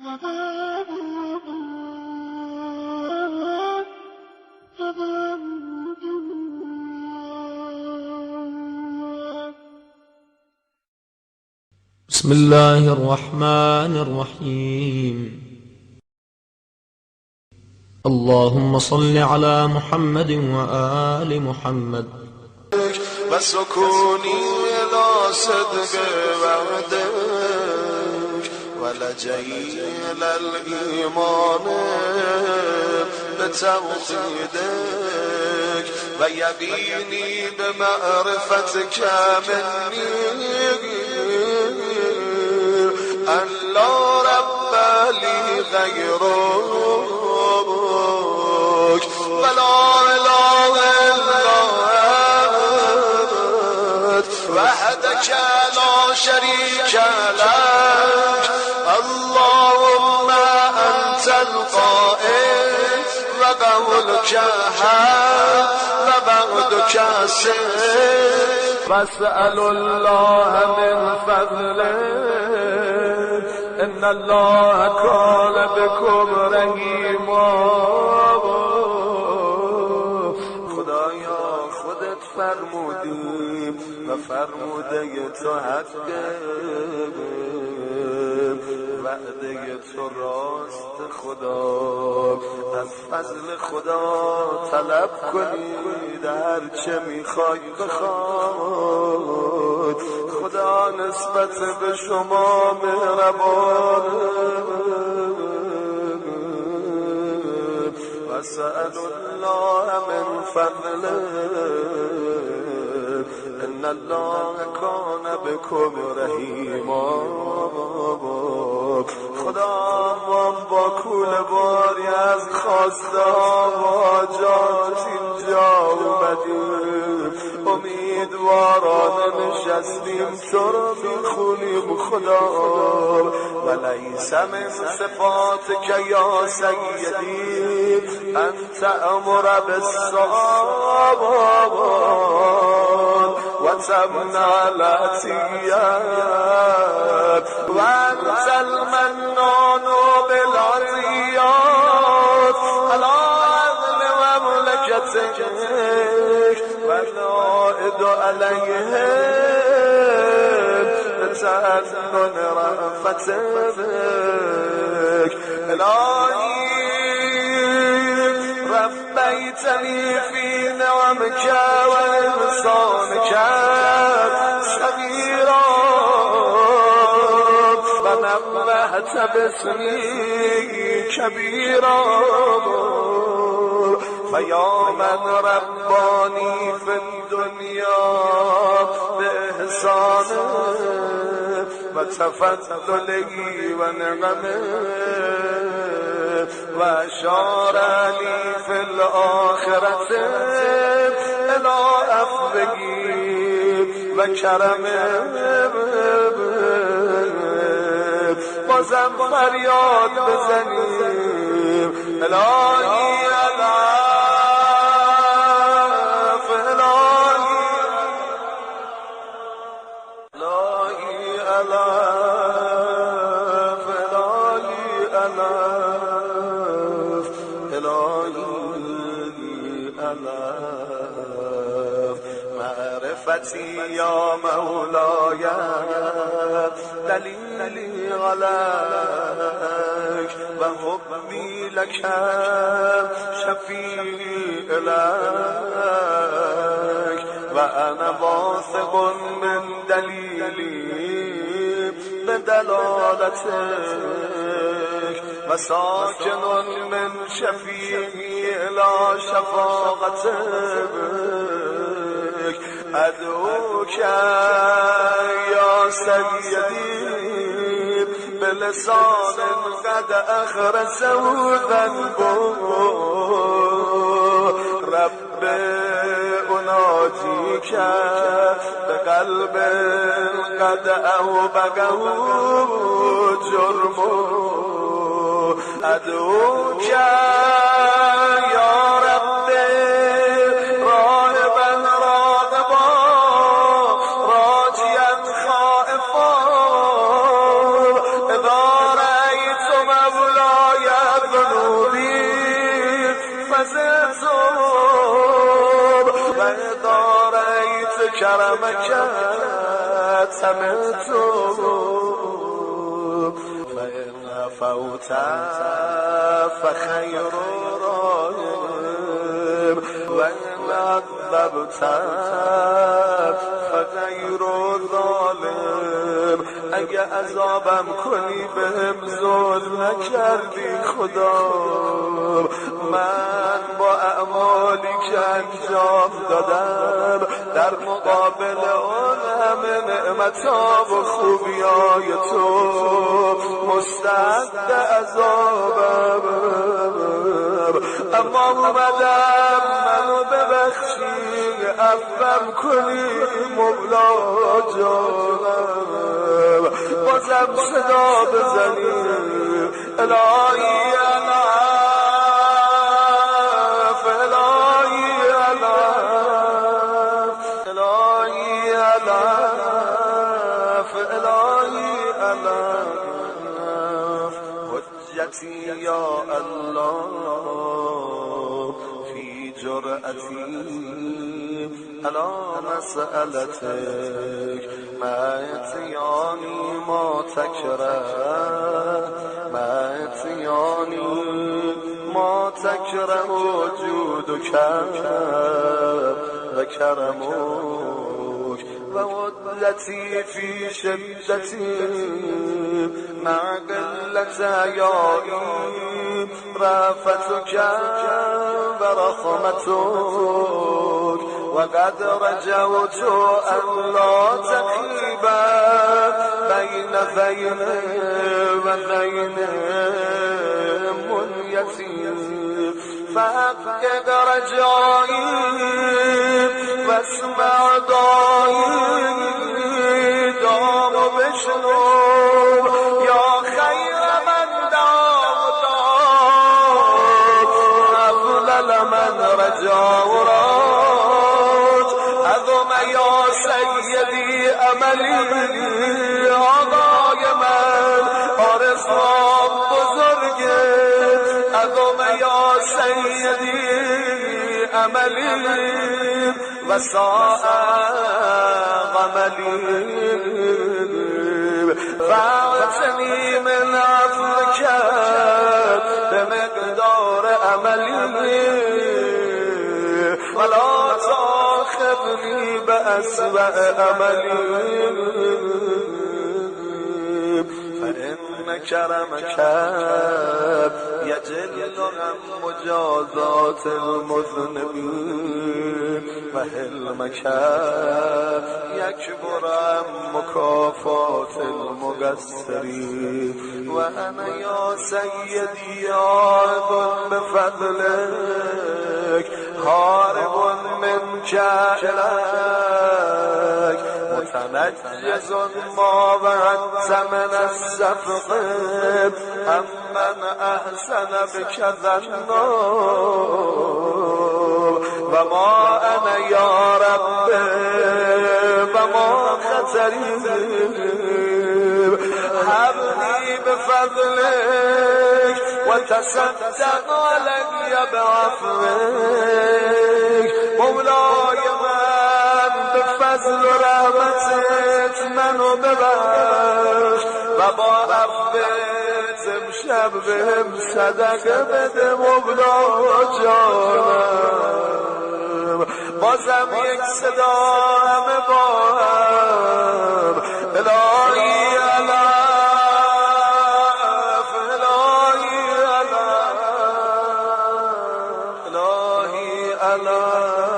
بسم الله الرحمن الرحيم. اللهم صل على محمد وآل محمد. وسكوني إلى صدق وعدك ولجئي إلى الإيمان بتوحيدك ويقيني بمعرفتك مني أن لا رب لي غيرك ولا إله إلا أنت وحدك لا شريك لك. اللهم أنت القائل وقولك حق وبعدك سر واسأل الله من فضله إن الله كان بكم رحیما. خدایا خودت فرمودی و فرموده تو حقه، وعده تو راست. خدا از فضل خدا طلب کنید هر چه میخوای بخواد. خدا نسبت به شما مهربانه. واسأل الله من فضله ان الله کان بكم رحیما. خدا ما با کوله باری از خواسته ها و حاجات اینجا اومدیم، امیدوارانه نشستیم تو رو میخونیم. خدا ولیس من صفاتک یا سیدی انت امر بالصواب و تمنع العطیات و انت المنان بالعطیات علی عدل مملکتک و العائد علیهم بتأذن رأفتك. الهی ربيتني في نعمك وإحسانك صغيرا ونبهت باسمي كبيرا. فيا من رباني في الدنيا بإحسانه وتفضله ونعمه وأشار لي في الآخرة إلى عفوه وكرمه. بازم فریاد بزنیم الهی العفو، الهی العفو، الهی العفو. معرفتی یا مولاي دلیلی عليك وحبي لك شفيع لك وأنا واثق من دليلي بدلالتك وساكن من شفيعي إلى شفاعتك. أدعوك يا سيدي بلسان قد أخرسه ذنبه رب أناجيك بقلب قد أوبقه جرمه. أدعوك يا رب راهبا راغبا راجيا خائفا إذا رأيت ما كرمك تمت فإن فوت فخير راهب وإن عذبت فغير ظالم اگه عذابم کنی بهم ظلم نکردی خدا من با اعمالی که انجام دادم در مقابل اون همه نعمتها و خوبیای تو مستعد عذابم اما اومدم منو ببخشی عفوم کنی مولا جانم بازم صدا بزنی الهی الف الهی الف الهی الف الهی الف حجتی یا الله فی جرأتی على مسألتك ما اتياني ما تكره ما اتياني ما تكره جودك وكرمك وودتي في شدتي مع قلة عيائي رأفتك ورحمتك وقد رجوت أن لا تخيب بين ثين وثين منيتي فأفقد رجائي واسمع دعائي دام بشنو يا خير من دعوت أفضل من رجا عملی آقای من آرزوام بزرگه عظم یا سیدی عملی و ساعت عملی فاعتنی من عفوك به مقدار عملی ولا تأخذني بأسوأ عملي فإن كرمك يجل عن مجازات المذنبين وحلمك يكبر عن مكافات المقصرين وأنا يا سيدي عائد بفضلك هارب منك إليك متنجز ما وعدت من السفق أمن أحسن بك ذنوب وما أنا يا رب وما خطري حبني بفضلك وتصدق علي بعفوك مولاي من بفضل رحمتك منو ببخش و با عفوت امشب بهم صدقه بده مولا جانم بازم یک صدا همه با هم الهی الف الهی الف الهی الف